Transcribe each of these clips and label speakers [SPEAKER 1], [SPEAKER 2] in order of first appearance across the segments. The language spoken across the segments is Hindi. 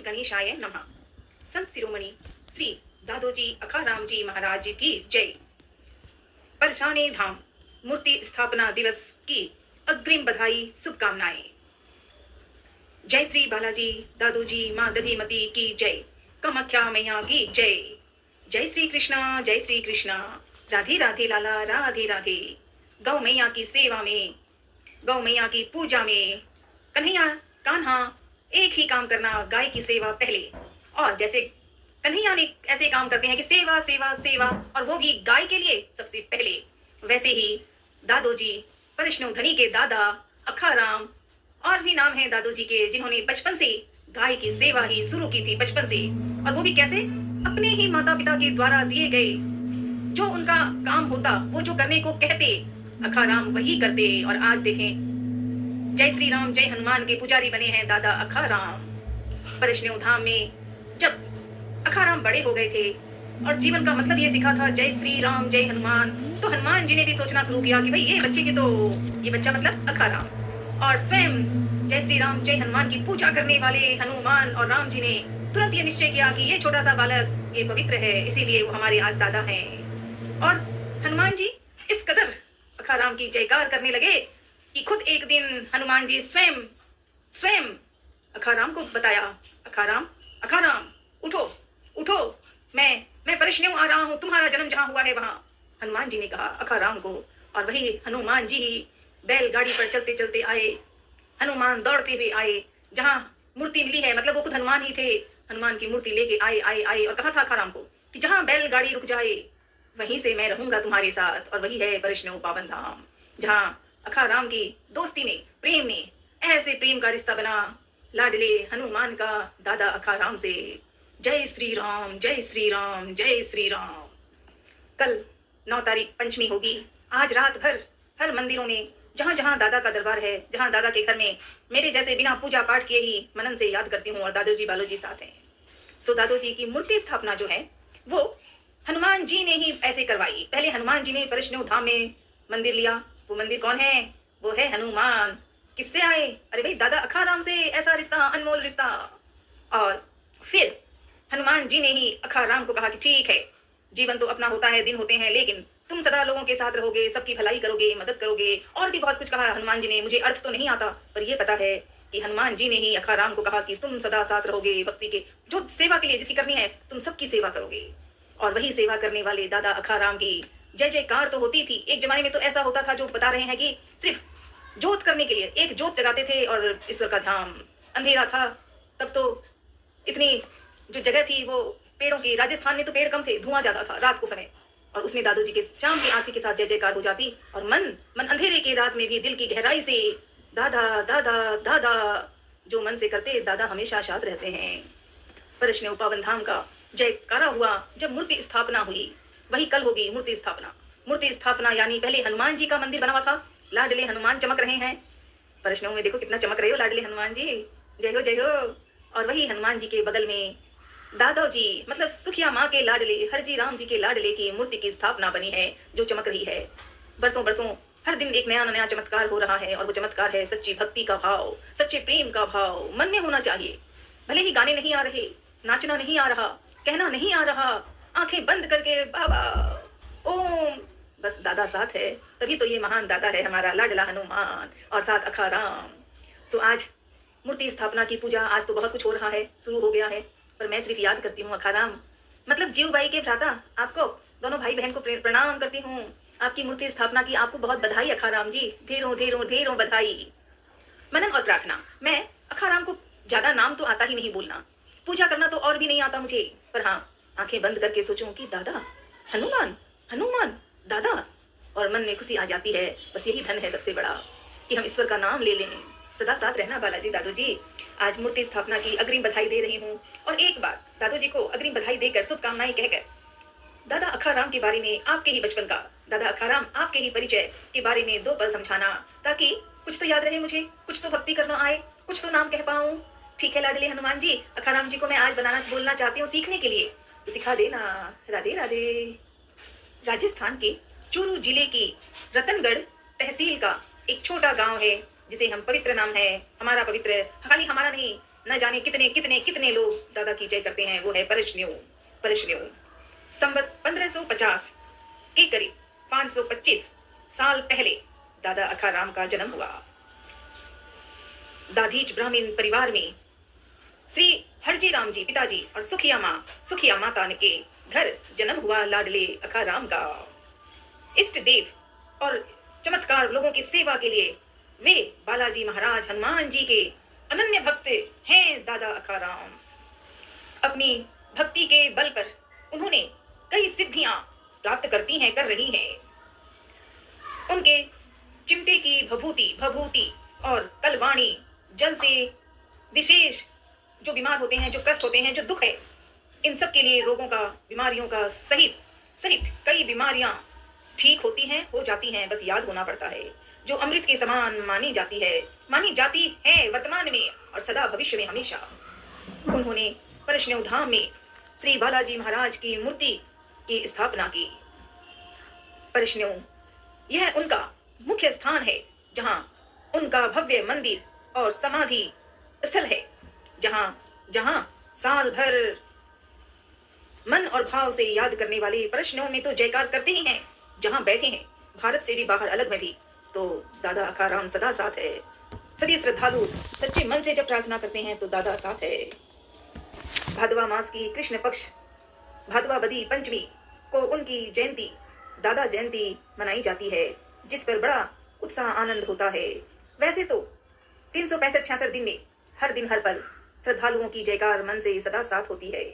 [SPEAKER 1] गणेशाय नमः। संत शिरोमणि श्री दादोजी अखाराम जी महाराज की जय। परसाने धाम मूर्ति स्थापना दिवस की अग्रिम बधाई शुभकामनाएं। जय श्री बालाजी दादोजी माँ दधिमती की जय। कामाख्या मैया की जय। जय श्री कृष्णा जय श्री कृष्णा। राधे राधे लाला राधे राधे। गौ मैया की सेवा में, गौ मैया की पूजा में कन्हैया कान्हा एक ही काम करना, गाय की सेवा पहले। और जैसे कन्हैया ने ऐसे काम करते हैं कि सेवा सेवा सेवा, और वो भी गाय के लिए सबसे पहले, वैसे ही दादोजी वैष्णव धनी के दादा अखाराम, और भी नाम है दादोजी के, जिन्होंने बचपन से गाय की सेवा ही शुरू की थी, बचपन से। और वो भी कैसे? अपने ही माता पिता के द्वारा दिए गए, जो उनका काम होता, वो जो करने को कहते, अखाराम वही करते। और आज देखें, जय श्री राम जय हनुमान के पुजारी बने हैं दादा अखाराम। वैष्णव धाम में जब अखाराम बड़े हो गए थे और जीवन का मतलब ये सीखा था, जय श्री राम जय हनुमान, तो हनुमान जी ने भी सोचना शुरू किया कि भाई ये बच्चे के तो, ये बच्चा मतलब अखाराम। और स्वयं जय श्री राम जय हनुमान की पूजा करने वाले हनुमान और राम जी ने तुरंत ये निश्चय किया कि ये छोटा सा बालक ये पवित्र है, इसीलिए वो हमारे आज दादा हैं। और हनुमान जी इस कदर अखाराम की जयकार करने लगे कि खुद एक दिन हनुमान जी स्वयं अखाराम को बताया, अखाराम अखाराम उठो उठो, मैं परिश्रम आ रहा हूँ, तुम्हारा जन्म जहाँ हुआ है वहां। हनुमान जी ने कहा अखाराम को, और वही हनुमान जी ही बैलगाड़ी पर चलते चलते आए, हनुमान दौड़ते हुए आए, जहाँ मूर्ति मिली है, मतलब वो खुद हनुमान ही थे, हनुमान की मूर्ति लेके आए आए आए और कहा था अखाराम को कि जहाँ बैलगाड़ी रुक जाए वहीं से मैं रहूंगा तुम्हारे साथ। और वही है वैष्णव पावन धाम, जहाँ अखाराम की दोस्ती में, प्रेम में, ऐसे प्रेम का रिश्ता बना लाडले हनुमान का दादा अखाराम से। जय श्री राम जय श्री राम जय श्री राम। कल 9 तारीख पंचमी होगी। आज रात भर हर मंदिरों में, जहां जहां दादा का दरबार है, जहां दादा के घर में, मेरे जैसे बिना पूजा पाठ किए ही मनन से याद करती हूँ, और दादोजी बालोजी साथ हैं। सो दादोजी की मूर्ति स्थापना जो है वो हनुमान जी ने ही ऐसे करवाई। पहले हनुमान जी ने वैष्णव धाम में मंदिर लिया। वो मंदिर कौन है? वो है हनुमान। किससे आए? अरे भाई दादा अखाराम से, ऐसा रिश्ता, अनमोल रिश्ता। और फिर हनुमान जी ने ही अखाराम को कहा कि ठीक है, जीवन तो अपना होता है, दिन होते हैं, लेकिन तुम सदा लोगों के साथ रहोगे, सबकी भलाई करोगे, मदद करोगे, और भी बहुत कुछ कहा हनुमान जी ने। मुझे अर्थ तो नहीं आता, पर यह पता है कि हनुमान जी ने ही अखाराम को कहा कि तुम सदा साथ रहोगे, भक्ति के जो सेवा के लिए जिसकी करनी है, तुम सबकी सेवा करोगे। और वही सेवा करने वाले दादा अखाराम की जय जयकार तो होती थी। एक जमाने में तो ऐसा होता था, जो बता रहे हैं कि सिर्फ जोत करने के लिए एक जोत जगाते थे और ईश्वर का ध्यान। अंधेरा था तब तो, इतनी जो जगह थी वो पेड़ों की, राजस्थान में तो पेड़ कम थे, धुआं ज्यादा था रात को समय, और उसमें दादोजी के शाम की आरती के साथ जय जयकार हो जाती। और मन अंधेरे के रात में भी दिल की गहराई से दादा दादा दादा जो मन से करते, दादा हमेशा शाद रहते हैं। वैष्णव पावन धाम का जयकारा हुआ जब मूर्ति स्थापना हुई। वही कल होगी मूर्ति स्थापना। मूर्ति स्थापना यानी पहले हनुमान जी का मंदिर बना हुआ था, लाडले हनुमान चमक रहे हैं। वैष्णव में देखो कितना चमक रहे हो लाडले हनुमान जी, जय हो जय हो। और वही हनुमान जी के बगल में दादोजी मतलब सुखिया माँ के लाडले, हरजी राम जी के लाडले की मूर्ति की स्थापना बनी है, जो चमक रही है। बरसों बरसों हर दिन एक नया नया चमत्कार हो रहा है, और वो चमत्कार है सच्ची भक्ति का भाव, सच्चे प्रेम का भाव मन में होना चाहिए। भले ही गाने नहीं आ रहे, नाचना नहीं आ रहा, कहना नहीं आ रहा, आंखें बंद करके बाबा ओम, बस दादा साथ है, तभी तो ये महान दादा है हमारा लाडला हनुमान, और साथ अखाराम। तो आज मूर्ति स्थापना की पूजा, आज तो बहुत कुछ हो रहा है, शुरू हो गया है, पर मैं सिर्फ याद करती हूँ अखाराम, मतलब जीव बाई के भ्राता, आपको दोनों भाई बहन को प्रणाम करती हूँ। आपकी मूर्ति स्थापना की आपको बहुत बधाई अखाराम जी, ढेरों ढेरों ढेरों बधाई। मनन और प्रार्थना, मैं अखाराम को ज्यादा नाम तो आता ही नहीं बोलना, पूजा करना तो और भी नहीं आता मुझे, पर हाँ आंखें बंद करके सोचूं कि दादा हनुमान हनुमान दादा, और मन में खुशी आ जाती है। बस यही धन है सबसे बड़ा, कि हम ईश्वर का नाम ले लें। सदा साथ रहना बालाजी दादोजी। आज मूर्ति स्थापना की अग्रिम बधाई दे रही हूँ। और एक बार दादोजी को अग्रिम बधाई देकर, शुभकामनाएं कहकर, दादा अखाराम के बारे में, आपके ही बचपन का, दादा अखाराम आपके ही परिचय के बारे में 2 पल समझाना, ताकि कुछ तो याद रहे मुझे, कुछ तो भक्ति करना आए, कुछ तो नाम कह पाऊं। ठीक है लाडले हनुमान जी, अखाराम जी को मैं आज बोलना चाहती हूँ सीखने के लिए, तो सिखा देना। राधे राधे। राजस्थान के चूरू जिले की रतनगढ़ तहसील का एक छोटा गांव है, जिसे हम पवित्र नाम है, हमारा पवित्र, खाली हमारा नहीं, न जाने कितने कितने कितने लोग दादा की जय करते हैं। वो है परशन्यू। परशन्यू संवत 1550 के करीब 525 साल पहले दादा अखाराम का जन्म हुआ। दाधीच ब्राह्मण परिवार में श्री हरजी राम जी पिताजी और सुखिया माता के घर जन्म हुआ लाडले अखाराम का। इष्ट देव और चमत्कार लोगों की सेवा के लिए वे बालाजी महाराज हनुमान जी के अनन्य भक्त हैं। दादा अखाराम अपनी भक्ति के बल पर उन्होंने कई सिद्धियां प्राप्त कर रही हैं। उनके चिमटे की भभूति और कलवाणी जल से विशेष जो बीमार होते हैं, जो कष्ट होते हैं, जो दुख है, इन सब के लिए रोगों का, बीमारियों का सहित कई बीमारियां ठीक होती हैं, हो जाती हैं। बस याद होना पड़ता है। जो अमृत के समान मानी जाती है वर्तमान में और सदा भविष्य में हमेशा। उन्होंने परशन्यू धाम में श्री बालाजी महाराज की मूर्ति की स्थापना की। परशन्यू यह उनका मुख्य स्थान है, जहां उनका भव्य मंदिर और समाधि स्थल है, जहां साल भर मन और भाव से याद करने वाले परशन्यू में तो जयकार करते ही हैं। जहां बैठे हैं, भारत से भी बाहर अलग में भी, तो दादा अखाराम सदा साथ है। सभी श्रद्धालु सच्चे मन से जब प्रार्थना करते हैं तो दादा साथ है। भादवा मास की कृष्ण पक्ष भादवा बदी पंचमी को उनकी जयंती दादा जयंती मनाई जाती है, जिस पर बड़ा उत्साह आनंद होता है। वैसे तो 365-66 दिन में हर दिन हर पल श्रद्धालुओं की जयकार मन से सदा साथ होती है।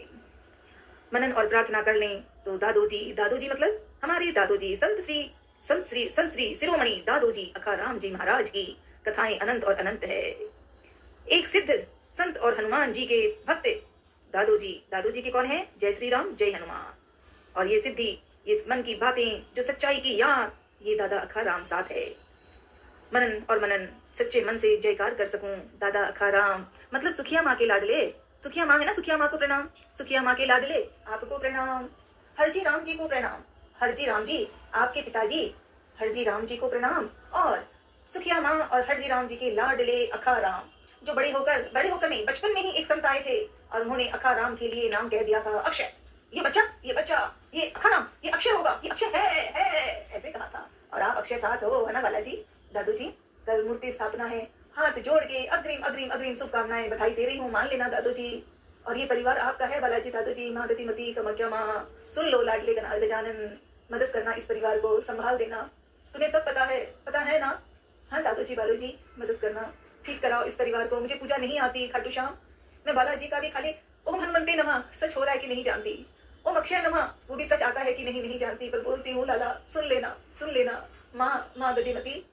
[SPEAKER 1] मनन और प्रार्थना कर लें तो दादोजी मतलब हमारे दादोजी संत श्री शिरोमणि दादोजी अखाराम जी महाराज की कथाएं अनंत और अनंत है। एक सिद्ध संत और हनुमान जी के भक्त दादोजी के कौन है? जय श्री राम जय हनुमान। और ये सिद्धि, इस मन की बातें, जो सच्चाई की याद, ये दादा अखाराम साथ है। मनन सच्चे मन से जयकार कर सकूं। दादा अखाराम मतलब सुखिया माँ के लाडले, सुखिया माँ है ना, सुखिया माँ को प्रणाम, सुखिया माँ के लाडले आपको प्रणाम, हरजी राम जी को प्रणाम, हरजी राम जी आपके पिताजी हरजी राम जी को प्रणाम, और सुखिया माँ और हरजी राम जी के लाडले अखाराम, जो बड़े होकर नहीं, बचपन में ही एक संत आए थे और उन्होंने अखाराम के लिए नाम कह दिया था अक्षय। ये बच्चा ये अखाराम, ये अक्षय होगा, ये अक्षय है ऐसे कहा था। और आप अक्षय साथ हो, है ना बालाजी? दादोजी कल मूर्ति स्थापना है, हाथ जोड़ के अग्रिम शुभकामनाएं बधाई दे रही हूँ, मान लेना दादोजी। और ये परिवार आपका है बालाजी। दादोजी माँ गतिमती कमक्या माँ, सुन लो लाडले गजानन, मदद करना, इस परिवार को संभाल देना। तुम्हें सब पता है ना? हाँ दादोजी बालूजी मदद करना, ठीक कराओ इस परिवार को। मुझे पूजा नहीं आती खाटू श्याम, मैं बालाजी का भी खाली ओम हनुमंते नमः सच हो रहा है कि नहीं जानती, ओम अक्षय नमः वो भी सच आता है कि नहीं जानती, पर बोलती हूँ लाला सुन लेना। माँ गतिमती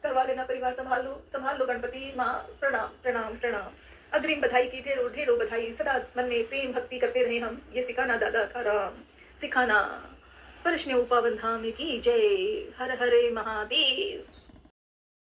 [SPEAKER 1] करवा लेना, परिवार संभाल लो गणपति माँ। प्रणाम। अग्रिम बधाई की ढेरों बधाई, सदा मन में प्रेम भक्ति करते रहे हम, ये सिखाना दादा अखाराम, सिखाना। परशन्यू पावन धाम की जय। हर हरे महादेव।